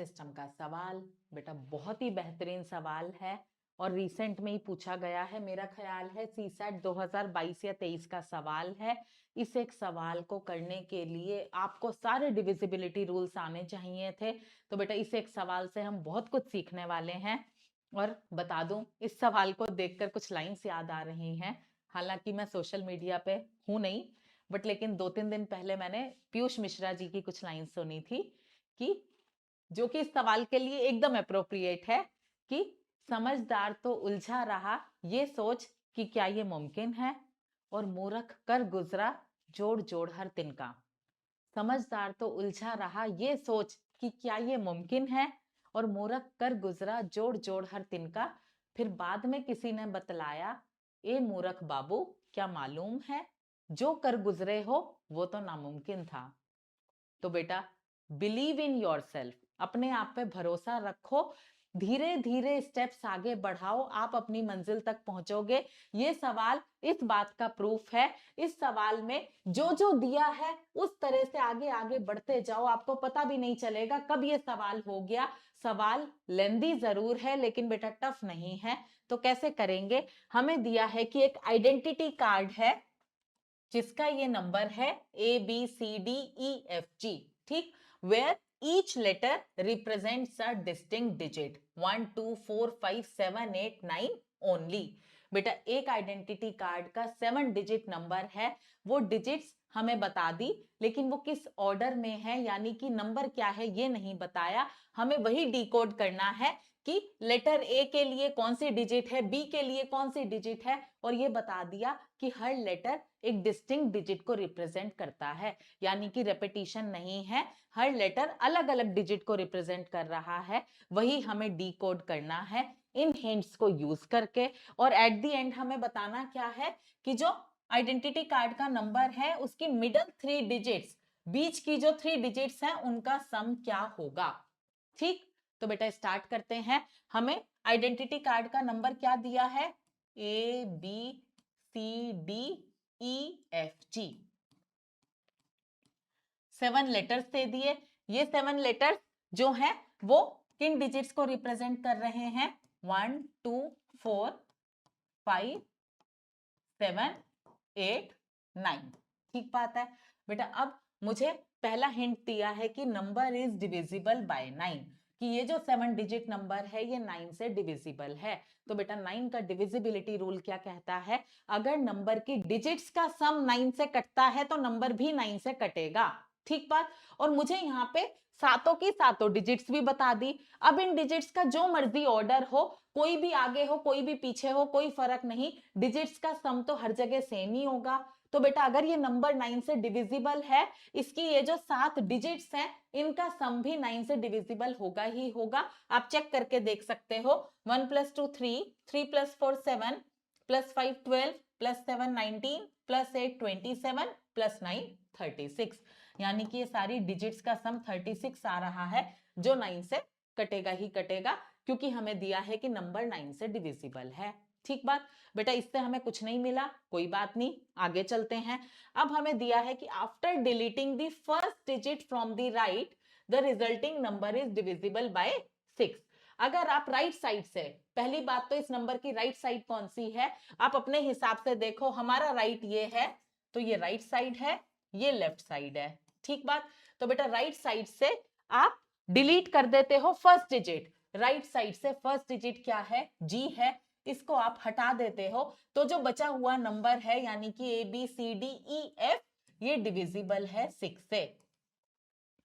System का सवाल। बेटा बहुत ही बेहतरीन सवाल है और रिसेंट में ही पूछा गया है। मेरा ख्याल है सीसैट 2022 या 23 का सवाल है। इस एक सवाल को करने के लिए आपको सारे डिविजिबिलिटी रूल्स आने चाहिए थे। तो बेटा इस एक सवाल से हम बहुत कुछ सीखने वाले हैं। और बता दूं, इस सवाल को देखकर कुछ लाइंस याद आ रही हैं। हालांकि मैं सोशल मीडिया पे हूं नहीं, बट लेकिन 2-3 दिन पहले मैंने पीयूष मिश्रा जी की कुछ लाइन सुनी थी कि जो कि इस सवाल के लिए एकदम अप्रोप्रिएट है कि समझदार तो उलझा रहा ये सोच कि क्या ये मुमकिन है, और मूर्ख कर गुजरा जोड़ जोड़ हर तिनका। समझदार तो उलझा रहा ये सोच कि क्या ये मुमकिन है, और मूर्ख कर गुजरा जोड़ जोड़ हर तिनका। फिर बाद में किसी ने बतलाया, ए मूर्ख बाबू क्या मालूम है, जो कर गुजरे हो वो तो नामुमकिन था। तो बेटा बिलीव इन योर सेल्फ, अपने आप पे भरोसा रखो, धीरे धीरे स्टेप्स आगे बढ़ाओ, आप अपनी मंजिल तक पहुंचोगे। ये सवाल इस बात का प्रूफ है। इस सवाल में जो जो दिया है उस तरह से आगे आगे बढ़ते जाओ, आपको पता भी नहीं चलेगा कब ये सवाल हो गया। सवाल लेंदी जरूर है लेकिन बेटा टफ नहीं है। तो कैसे करेंगे, हमें दिया है कि एक आइडेंटिटी कार्ड है जिसका ये नंबर है ABCDEFG, ठीक, where each letter represents a distinct digit 1 2 4 5 7 8 9 only. बेटा एक आइडेंटिटी कार्ड का 7 डिजिट नंबर है, वो डिजिट्स हमें बता दी लेकिन वो किस ऑर्डर में है यानी कि नंबर क्या है ये नहीं बताया। हमें वही डिकोड करना है कि लेटर ए के लिए कौन सी डिजिट है, बी के लिए कौन सी डिजिट है, और ये बता दिया कि हर लेटर एक डिस्टिंक्ट डिजिट को रिप्रेजेंट करता है, यानी कि रेपिटेशन नहीं है, हर लेटर अलग अलग डिजिट को रिप्रेजेंट कर रहा है। वही हमें डिकोड करना है इन हिंट्स को यूज करके। और एट द एंड हमें बताना क्या है कि जो आइडेंटिटी कार्ड का नंबर है उसकी मिडल 3 डिजिट्स, बीच की जो 3 डिजिट्स हैं उनका सम क्या होगा। ठीक, तो बेटा स्टार्ट करते हैं। हमें आइडेंटिटी कार्ड का नंबर क्या दिया है, ABCDEFG, 7 लेटर्स दे दिए। ये 7 लेटर्स जो हैं वो किन डिजिट्स को रिप्रेजेंट कर रहे हैं, 1 2 4 5 7 8 9। ठीक बात है बेटा। अब मुझे पहला हिंट दिया है कि नंबर इज डिविजिबल बाय 9, कि ये जो 7 डिजिट नंबर है ये 9 से डिविजिबल है। तो बेटा 9 का डिविजिबिलिटी रूल क्या कहता है, अगर नंबर की डिजिट्स का सम 9 से कटता है तो नंबर भी 9 से कटेगा। ठीक बात। और मुझे यहाँ पे सातों की सातों डिजिट्स भी बता दी। अब इन डिजिट्स का जो मर्जी ऑर्डर हो, कोई भी आगे हो कोई भी पीछे हो कोई फर्क नहीं, डिजिट्स का सम तो हर जगह सेम ही होगा। तो बेटा अगर ये नंबर 9 से डिविजिबल है, इसकी ये जो 7 डिजिट्स हैं इनका सम भी 9 से डिविजिबल होगा ही होगा। आप चेक करके देख सकते हो, 1 + 2 3, 3 + 4 7, +5 12, +7 19, +8 27, +9 36, यानी कि ये सारी डिजिट्स का सम 36 आ रहा है, जो 9 से कटेगा ही कटेगा, क्योंकि हमें दिया है कि नंबर 9 से डिविजिबल है। ठीक बात बेटा, इससे हमें कुछ नहीं मिला, कोई बात नहीं, आगे चलते हैं। अब हमें दिया है कि after deleting the first digit from the right the resulting number is divisible by 6। अगर आप राइट साइड से, पहली बात तो इस नंबर की राइट साइड कौन सी है, आप अपने हिसाब से देखो, हमारा राइट ये है तो ये राइट साइड है, ये लेफ्ट साइड है। ठीक बात। तो बेटा राइट साइड से आप डिलीट कर देते हो फर्स्ट डिजिट, राइट साइड से फर्स्ट डिजिट क्या है, जी है, इसको आप हटा देते हो, तो जो बचा हुआ नंबर है यानी कि ABCDEF ये डिविजिबल है 6 से।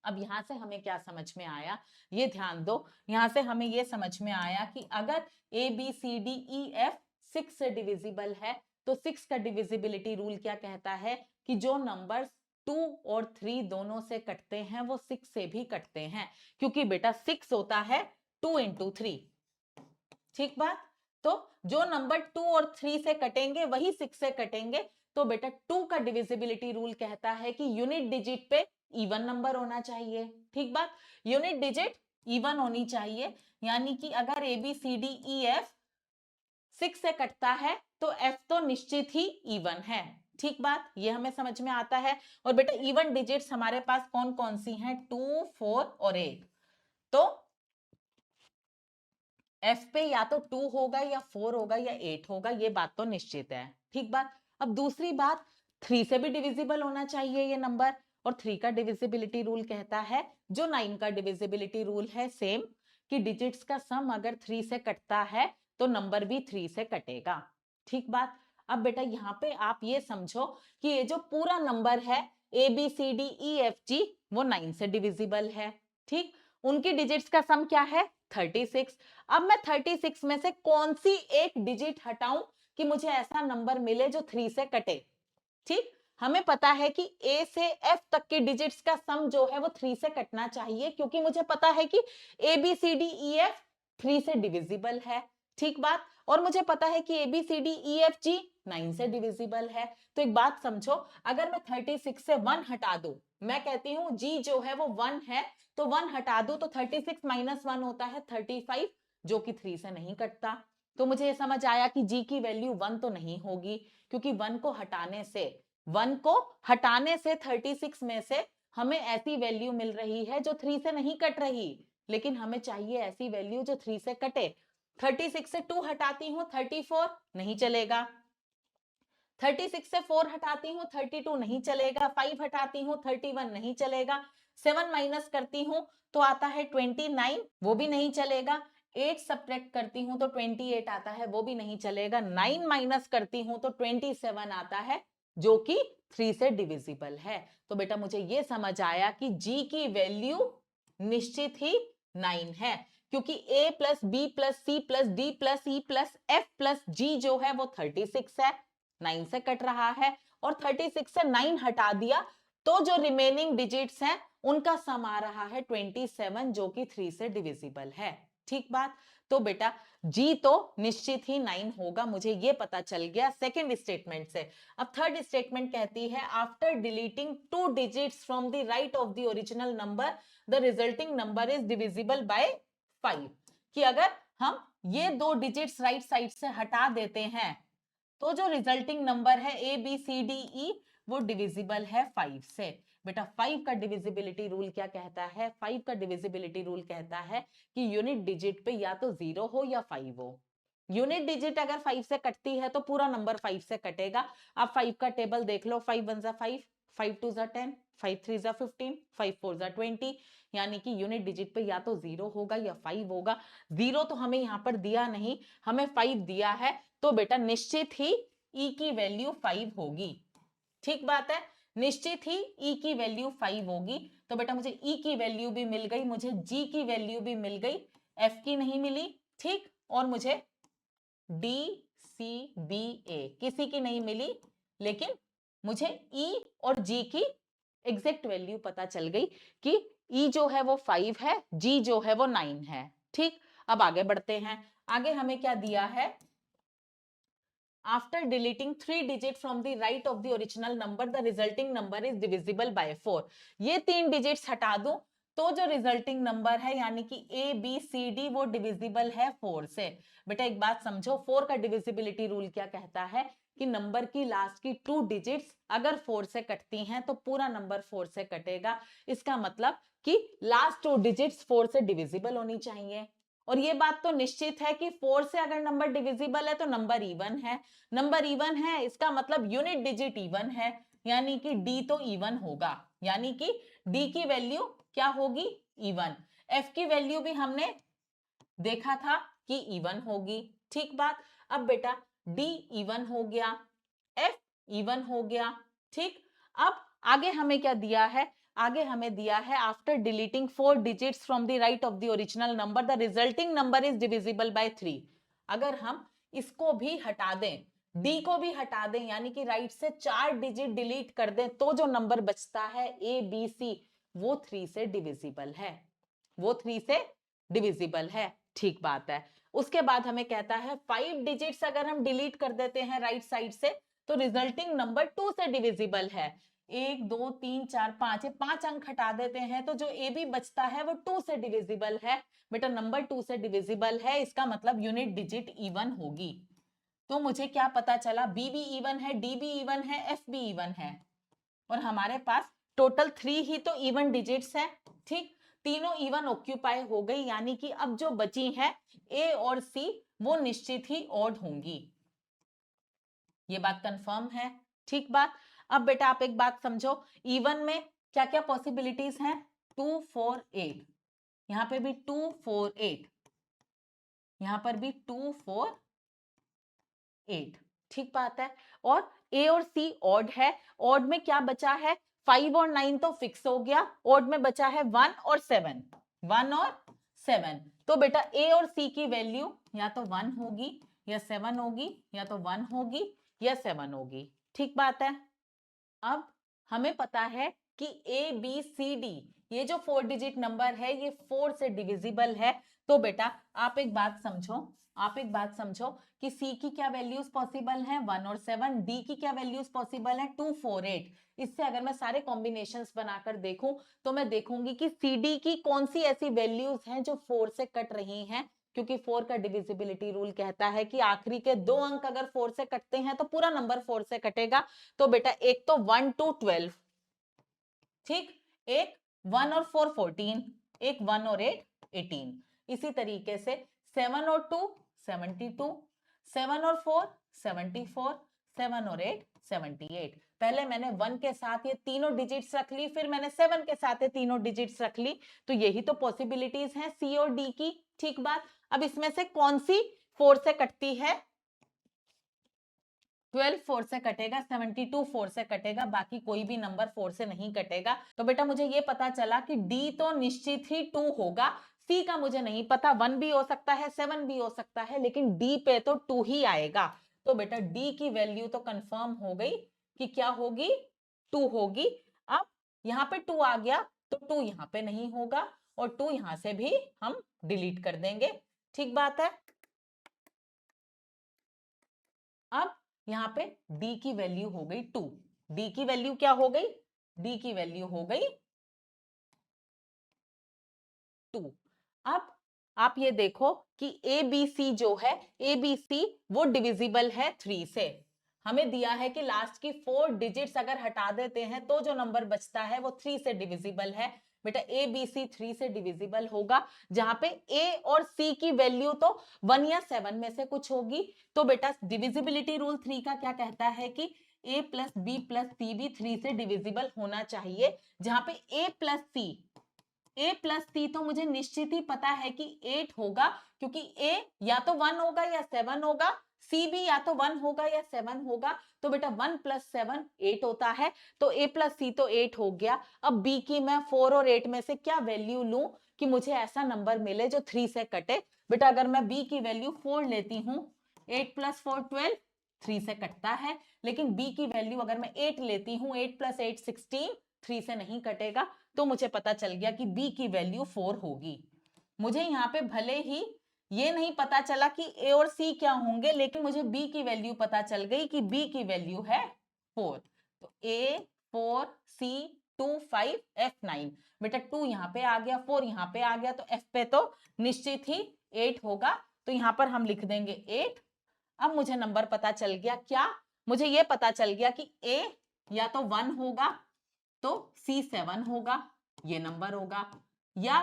अब यहां से हमें क्या समझ में आया, ये ध्यान दो, यहां से हमें ये समझ में आया कि अगर ABCDEF 6 से डिविजिबल है तो 6 का डिविजिबिलिटी रूल क्या कहता है कि जो नंबर्स 2 और 3 दोनों से कटते हैं वो 6 से भी कटते हैं, क्योंकि बेटा 6 होता है 2 × 3। ठीक बात। तो जो नंबर 2 और 3 से कटेंगे वही 6 से कटेंगे। तो बेटा 2 का डिविजिबिलिटी रूल कहता है कि यूनिट डिजिट पे इवन नंबर होना चाहिए। ठीक बात, यूनिट डिजिट इवन होनी चाहिए, यानी कि अगर ABCDEF 6 से कटता है तो F तो निश्चित ही इवन है। ठीक बात, ये हमें समझ में आता है। और बेटा इवन डिजिट्स हमारे पास कौन कौन सी हैं, 2 4 और 8। तो एफ पे या तो 2 होगा या 4 होगा या 8 होगा, ये बात तो निश्चित है। ठीक बात। अब दूसरी बात, 3 से भी डिविजिबल होना चाहिए ये नंबर, और 3 का डिविजिबिलिटी रूल कहता है जो 9 का डिविजिबिलिटी रूल है सेम, कि डिजिट्स का सम अगर 3 से कटता है तो नंबर भी 3 से कटेगा। ठीक बात। अब बेटा यहाँ पे आप ये समझो कि ये जो पूरा नंबर है A B C D E F G वो 9 से डिविजिबल है। ठीक, उनकी डिजिट्स का सम क्या है 36। अब मैं 36 में से कौन सी एक डिजिट हटाऊं कि मुझे ऐसा नंबर मिले जो 3 से कटे। ठीक, हमें पता है कि ए से एफ तक के डिजिट्स का सम जो है वो 3 से कटना चाहिए, क्योंकि मुझे पता है कि A B C D E F 3 से डिविजिबल है। ठीक बात। और मुझे पता है कि A B C D E F G 9 से डिविजिबल है। तो एक बात समझो, अगर मैं 36 से 1 हटा दूं, मैं कहती हूं जी जो है वो 1 है, तो 1 हटा दूं तो 36 माइनस 1 होता है 35, जो कि 3 से नहीं कटता। तो मुझे ये समझ आया कि जी की वैल्यू 1 तो नहीं होगी, क्योंकि 1 को हटाने से 36 में से हमें ऐसी वैल्यू मिल रही है जो 3 से नहीं कट रही, लेकिन हमें चाहिए ऐसी वैल्यू जो 3 से कटे। 36 से 2 हटाती हूं 34, नहीं चलेगा। 36 से 4 हटाती हूं 32, नहीं चलेगा। 5 हटाती हूं 31, नहीं चलेगा। 7 माइनस करती हूं तो आता है 29, वो भी नहीं चलेगा। 8 सब्ट्रैक्ट करती हूं तो 28 आता है, वो भी नहीं चलेगा। 9 माइनस करती हूं तो 27 आता है, जो कि 3 से डिविजिबल है। तो बेटा मुझे ये समझ आया कि जी की वैल्यू निश्चित ही 9 है, क्योंकि a plus B plus C plus D plus E plus F plus G जो है वो 36 है, 9 से कट रहा है। और 36 से 9 हटा दिया तो जो रिमेनिंग डिजिट्स हैं उनका सम आ रहा है 27, जो कि 3 से डिविजिबल है। ठीक बात। तो बेटा जी तो निश्चित ही 9 होगा, मुझे ये पता चल गया सेकंड स्टेटमेंट से। अब थर्ड स्टेटमेंट कहती है after deleting 2 digits from the right of the original number the resulting number is divisible by 5, कि अगर हम ये 2 डिजिट्स राइट साइड से हटा देते हैं तो जो रिजल्टिंग नंबर है ए बी सी डी ई वो डिविजिबल है 5 से। बेटा 5 का डिविजिबिलिटी रूल क्या कहता है? 5 का डिविजिबिलिटी रूल कहता है कि यूनिट डिजिट पे या तो 0 हो या 5 हो। यूनिट डिजिट अगर 5 से कटती है तो पूरा नंबर 5 से कटेगा। आप 5 का टेबल देख लो, 5 1 5, 5 2 10, 5 3 15, 5 4 20, यानी कि यूनिट डिजिट पे या तो 0 होगा या 5 होगा। 0 तो हमें यहाँ पर दिया नहीं, हमें 5 दिया है, तो बेटा निश्चित ही ई की वैल्यू 5 होगी। ठीक बात है, निश्चित ही ई की वैल्यू 5 होगी। तो बेटा मुझे ई की वैल्यू भी मिल गई, मुझे जी की वैल्यू भी मिल गई, एफ की नहीं मिली। ठीक, और मुझे डी सी बी ए किसी की नहीं मिली, लेकिन मुझे ई और जी की एग्जैक्ट वैल्यू पता चल गई कि ई जो है वो 5 है, जी जो है वो 9 है। ठीक, अब आगे बढ़ते हैं। आगे हमें क्या दिया है? After deleting 3 digits from the right of the original number, the resulting number is divisible by 4. ये 3 डिजिट्स हटा दूं तो जो रिजल्टिंग नंबर है यानी कि ए बी सी डी वो डिविजिबल है 4 से। बेटा एक बात समझो, 4 का डिविजिबिलिटी रूल क्या कहता है कि नंबर की लास्ट की 2 डिजिट्स अगर 4 से कटती हैं तो पूरा नंबर 4 से कटेगा। इसका मतलब कि लास्ट 2 डिजिट्स 4 से डिविजिबल होनी चाहिए। और ये बात तो निश्चित है कि 4 से अगर नंबर डिविजिबल है तो नंबर इवन है। नंबर इवन है इसका मतलब यूनिट डिजिट इवन है, यानी कि डी तो इवन होगा, यानी कि डी की वैल्यू क्या होगी? इवन। एफ की वैल्यू भी हमने देखा था कि इवन होगी। ठीक बात। अब बेटा डी इवन हो गया, एफ इवन हो गया। ठीक, अब आगे हमें क्या दिया है? आगे हमें दिया है after deleting 4 digits from the right of the original number the resulting number is divisible by 3। अगर हम इसको भी हटा दें, डी को भी हटा दें, यानी कि राइट से 4 डिजिट डिलीट कर दें, तो जो नंबर बचता है ए बी सी वो 3 से डिविजिबल है, वो 3 से डिविजिबल है। ठीक बात है। उसके बाद हमें कहता है 5 डिजिट्स अगर हम डिलीट कर देते हैं राइट साइड से तो रिजल्टिंग नंबर 2 से डिविजिबल है। 1 2 3 4 5, ये 5 अंक हटा देते हैं तो जो ए बी बचता है वो 2 से डिविजिबल है। बेटा नंबर 2 से डिविजिबल है, इसका मतलब यूनिट डिजिट इवन होगी। तो मुझे क्या पता चला? बी भी इवन है, डी भी इवन है, एफ भी इवन है, और हमारे पास टोटल 3 ही तो इवन डिजिट्स है। ठीक, तीनों इवन ऑक्यूपाई हो गई, यानी कि अब जो बची हैं ए और सी वो निश्चित ही ऑड होंगी। ये बात कंफर्म है, ठीक बात। अब बेटा आप एक बात समझो, इवन में क्या क्या पॉसिबिलिटीज हैं, 2 4 8, यहां पे भी 2 4 8, यहां पर भी 2 4 8, ठीक बात है। और ए और सी ऑड है, ऑड में क्या बचा है, 5 और 9 तो फिक्स हो गया, ऑड में बचा है 1 और 7, 1 और 7। तो बेटा ए और सी की वैल्यू या तो 1 होगी या 7 होगी, या तो 1 होगी या 7 होगी, ठीक बात है। अब हमें पता है कि ए बी सी डी ये जो 4 डिजिट नंबर है ये 4 से डिविजिबल है। तो बेटा आप एक बात समझो, आप एक बात समझो कि सी की क्या वैल्यूज पॉसिबल हैं, 1 और 7, डी की क्या वैल्यूज पॉसिबल है, 2 4 8। इससे अगर मैं सारे कॉम्बिनेशंस बनाकर देखूं तो मैं देखूंगी कि सी डी की कौन सी ऐसी वैल्यूज हैं जो 4 से कट रही हैं, क्योंकि 4 का डिविजिबिलिटी रूल कहता है कि आखिरी के 2 अंक अगर 4 से कटते हैं तो पूरा नंबर 4 से कटेगा। तो बेटा एक तो 1 to 12, ठीक, एक 1 और 4 14, एक 1 और 8 18। इसी तरीके से 7 और 2 72, 7 और 4 74, 7 और 8 78। पहले मैंने 1 के साथ ये तीनों डिजिट्स रख ली, फिर मैंने 7 के साथ ये तीनों डिजिट्स रख ली। तो यही तो पॉसिबिलिटीज हैं सी और डी की, ठीक बात। अब इसमें से कौन सी 4 से कटती है, 12 4 से कटेगा, 72 4 से कटेगा, बाकी कोई भी नंबर 4 से नहीं कटेगा। तो बेटा मुझे ये पता चला कि डी तो निश्चित ही 2 होगा, सी का मुझे नहीं पता, 1 भी हो सकता है 7 भी हो सकता है, लेकिन डी पे तो 2 ही आएगा। तो बेटा डी की वैल्यू तो कंफर्म हो गई कि क्या होगी, 2 होगी। अब यहाँ पे 2 आ गया तो 2 यहाँ पे नहीं होगा, और 2 यहां से भी हम डिलीट कर देंगे, ठीक बात है। अब यहाँ पे d की वैल्यू हो गई 2, d की वैल्यू क्या हो गई, d की वैल्यू हो गई 2। अब आप ये देखो कि ए बी सी जो है, ए बी सी वो डिविजिबल है 3 से। हमें दिया है कि लास्ट की 4 डिजिट्स अगर हटा देते हैं तो जो नंबर बचता है वो 3 से डिविजिबल है। बेटा ए बी सी 3 से डिविजिबल होगा, जहां पे ए और सी की वैल्यू तो 1 या 7 में से कुछ होगी। तो बेटा डिविजिबिलिटी रूल 3 का क्या कहता है कि a प्लस बी प्लस सी भी 3 से डिविजिबल होना चाहिए, जहां पे a प्लस सी तो मुझे निश्चित ही पता है कि 8 होगा, क्योंकि a या तो 1 होगा या 7 होगा, सी भी या तो 1 होगा या 7 होगा। तो बेटा 1 प्लस 7 8 होता है, तो a प्लस सी तो 8 हो गया। अब b की मैं 4 और 8 में से क्या वैल्यू लूं कि मुझे ऐसा नंबर मिले जो 3 से कटे। बेटा अगर मैं b की वैल्यू 4 लेती हूँ, 8 प्लस 4 12, 3 से कटता है। लेकिन b की वैल्यू अगर मैं 8 लेती हूँ, 8 प्लस 8 16, 3 से नहीं कटेगा। तो मुझे पता चल गया कि b की वैल्यू 4 होगी। मुझे यहाँ पे भले ही ये नहीं पता चला कि a और c क्या होंगे, लेकिन मुझे b की वैल्यू पता चल गई कि b की वैल्यू है 4। तो a 4 c 2 5 f 9। बेटा 2 यहाँ पे आ गया, 4 यहाँ पे आ गया, तो f पे तो निश्चित ही 8 होगा। तो यहाँ पर हम लिख देंगे 8। अब मुझे नंबर पता चल गया, क्या मुझे ये पता चल गया कि a या तो 1 होगा तो C 7 होगा, ये नंबर होगा, या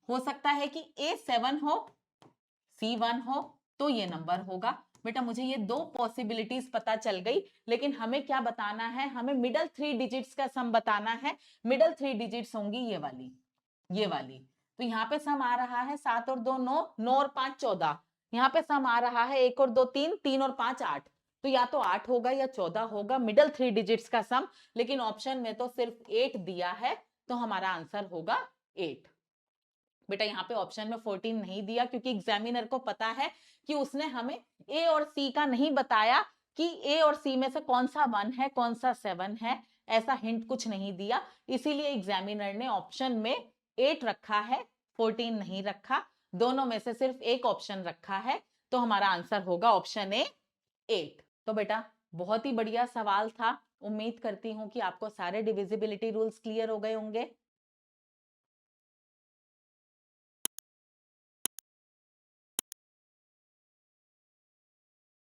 हो सकता है कि A 7 हो C 1 हो, तो ये नंबर होगा। बेटा मुझे ये दो पॉसिबिलिटीज पता चल गई, लेकिन हमें क्या बताना है, हमें मिडल 3 डिजिट्स का सम बताना है। मिडल 3 डिजिट्स होंगी ये वाली, ये वाली। तो यहाँ पे सम आ रहा है 7 और 2 9, 9 और 5 14। यहाँ पे सम आ रहा है 1 और 2 3, 3 और 5 8। तो या तो 8 होगा या 14 होगा मिडल 3 डिजिट्स का सम, लेकिन ऑप्शन में तो सिर्फ 8 दिया है, तो हमारा आंसर होगा 8। बेटा यहाँ पे ऑप्शन में 14 नहीं दिया, क्योंकि एग्जामिनर को पता है कि उसने हमें ए और सी का नहीं बताया कि ए और सी में से कौन सा 1 है कौन सा 7 है, ऐसा हिंट कुछ नहीं दिया। इसीलिए एग्जामिनर ने ऑप्शन में 8 रखा है, 14 नहीं रखा, दोनों में से सिर्फ एक ऑप्शन रखा है। तो हमारा आंसर होगा ऑप्शन ए 8। तो बेटा बहुत ही बढ़िया सवाल था, उम्मीद करती हूँ कि आपको सारे डिविजिबिलिटी रूल्स क्लियर हो गए होंगे।